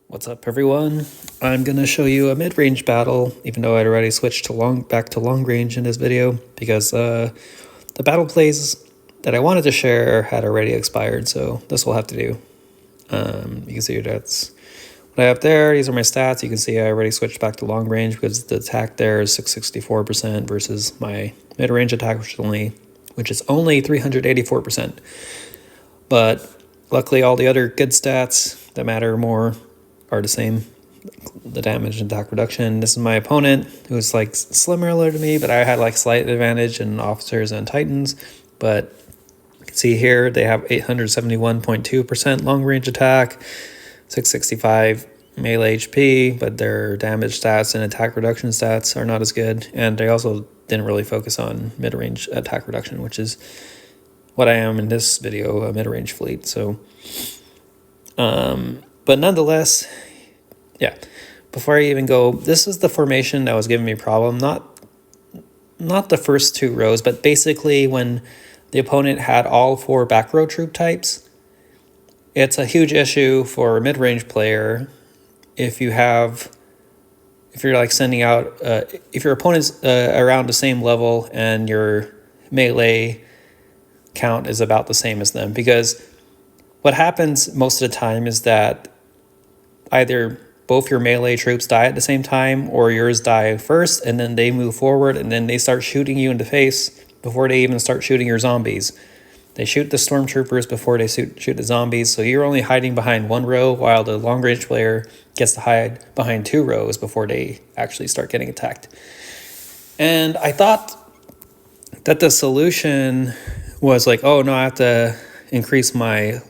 What's up, everyone? I'm gonna show you a mid-range battle, even though I'd already switched to back to long range in this video, because the battle plays that I wanted to share had already expired, so this will have to do. You can see that's what I have there. These are my stats. You can see I already switched back to long range because the attack there is 664% versus my mid-range attack, which is only 384%. But luckily, all the other good stats that matter more are the same. The damage and attack reduction. This is my opponent, who's like similar to me, but I had like slight advantage in officers and titans. But you can see here they have 871.2% long range attack, 665 melee HP, but their damage stats and attack reduction stats are not as good. And they also didn't really focus on mid-range attack reduction, which is what I am in this video, a mid-range fleet. So but nonetheless, yeah, before I even go, this is the formation that was giving me a problem. Not the first two rows, but basically when the opponent had all four back row troop types. It's a huge issue for a mid-range player if you're like sending out, if your opponent's around the same level and your melee count is about the same as them. Because what happens most of the time is that either both your melee troops die at the same time, or yours die first, and then they move forward, and then they start shooting you in the face before they even start shooting your zombies. They shoot the stormtroopers before they shoot the zombies, so you're only hiding behind one row, while the long-range player gets to hide behind two rows before they actually start getting attacked. And I thought that the solution was like, oh no, I have to increase my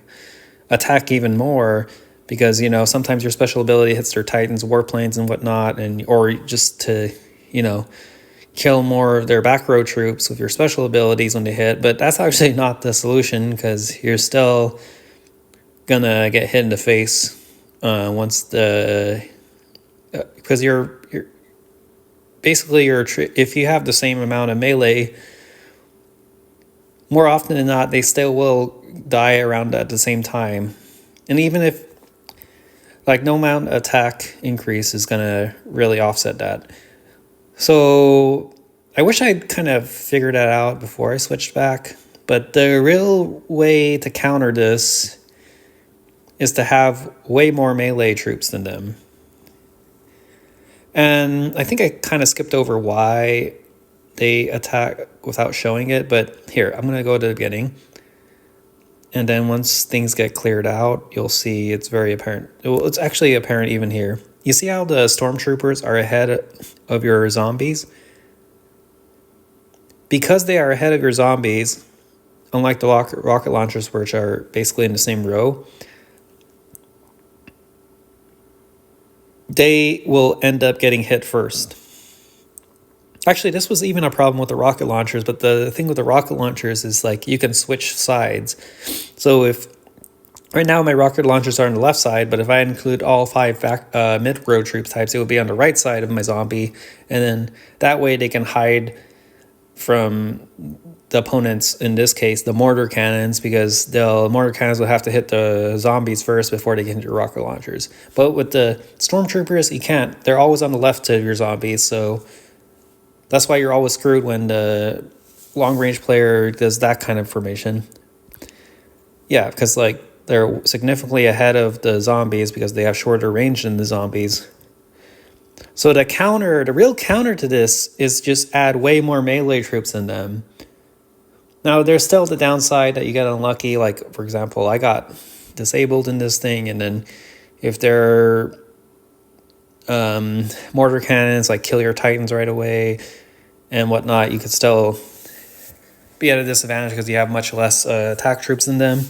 attack even more, because, you know, sometimes your special ability hits their titans, warplanes, and whatnot, or just to, you know, kill more of their back row troops with your special abilities when they hit. But that's actually not the solution, because you're still gonna get hit in the face because you're basically if you have the same amount of melee, more often than not, they still will die around at the same time. And even if, like, no amount of attack increase is going to really offset that. So I wish I'd kind of figured that out before I switched back. But the real way to counter this is to have way more melee troops than them. And I think I kind of skipped over why they attack without showing it. But here, I'm going to go to the beginning. And then once things get cleared out, you'll see it's very apparent. Well, it's actually apparent even here. You see how the stormtroopers are ahead of your zombies? Because they are ahead of your zombies, unlike the rocket launchers, which are basically in the same row, they will end up getting hit first. Actually, this was even a problem with the rocket launchers, but the thing with the rocket launchers is, like, you can switch sides. So if right now my rocket launchers are on the left side, but if I include all five mid-row troop types, it would be on the right side of my zombie, and then that way they can hide from the opponents, in this case, the mortar cannons, because the mortar cannons will have to hit the zombies first before they get into your rocket launchers. But with the stormtroopers, you can't. They're always on the left of your zombies, so that's why you're always screwed when the long-range player does that kind of formation. Yeah, because, like, they're significantly ahead of the zombies because they have shorter range than the zombies. So the real counter to this is just add way more melee troops than them. Now, there's still the downside that you get unlucky. Like, for example, I got disabled in this thing, and then if they're mortar cannons, like, kill your titans right away and whatnot, you could still be at a disadvantage because you have much less attack troops than them.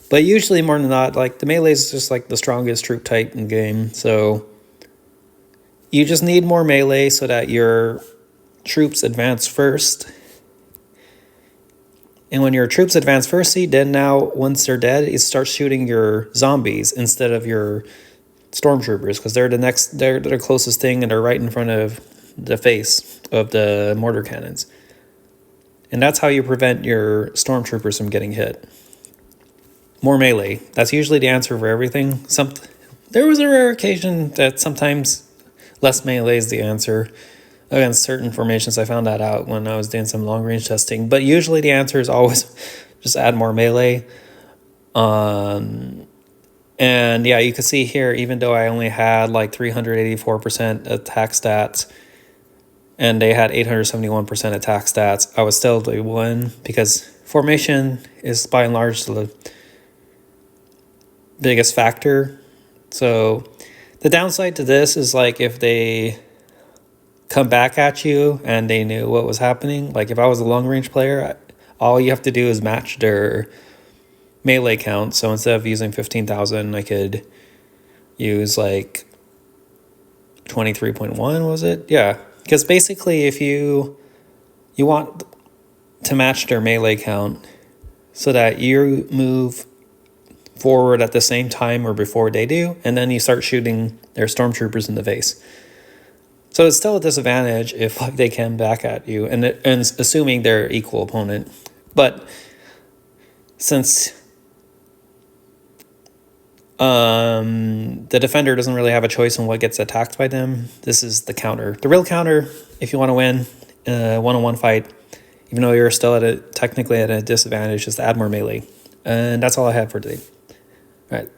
But usually, more than not, like, the melee is just like the strongest troop type in the game, so you just need more melee so that your troops advance first. And when your troops advance first, then now, once they're dead, it starts shooting your zombies instead of your stormtroopers, because they're the closest thing, and they're right in front of the face of the mortar cannons. And that's how you prevent your stormtroopers from getting hit. More melee. That's usually the answer for everything. There was a rare occasion that sometimes less melee is the answer against certain formations. I found that out when I was doing some long range testing, but usually the answer is always just add more melee. And yeah, you can see here, even though I only had like 384% attack stats and they had 871% attack stats, I was still the win because formation is by and large the biggest factor. So the downside to this is like if they come back at you and they knew what was happening, like if I was a long range player, all you have to do is match their melee count. So instead of using 15,000, I could use like 23.1, was it? Yeah, because basically if you want to match their melee count so that you move forward at the same time or before they do, and then you start shooting their stormtroopers in the face. So it's still a disadvantage if like they come back at you, and assuming they're equal opponent. But since the defender doesn't really have a choice on what gets attacked by them, this is the counter. The real counter, if you want to win a one-on-one fight, even though you're still technically at a disadvantage, is to add more melee. And that's all I have for today. All right.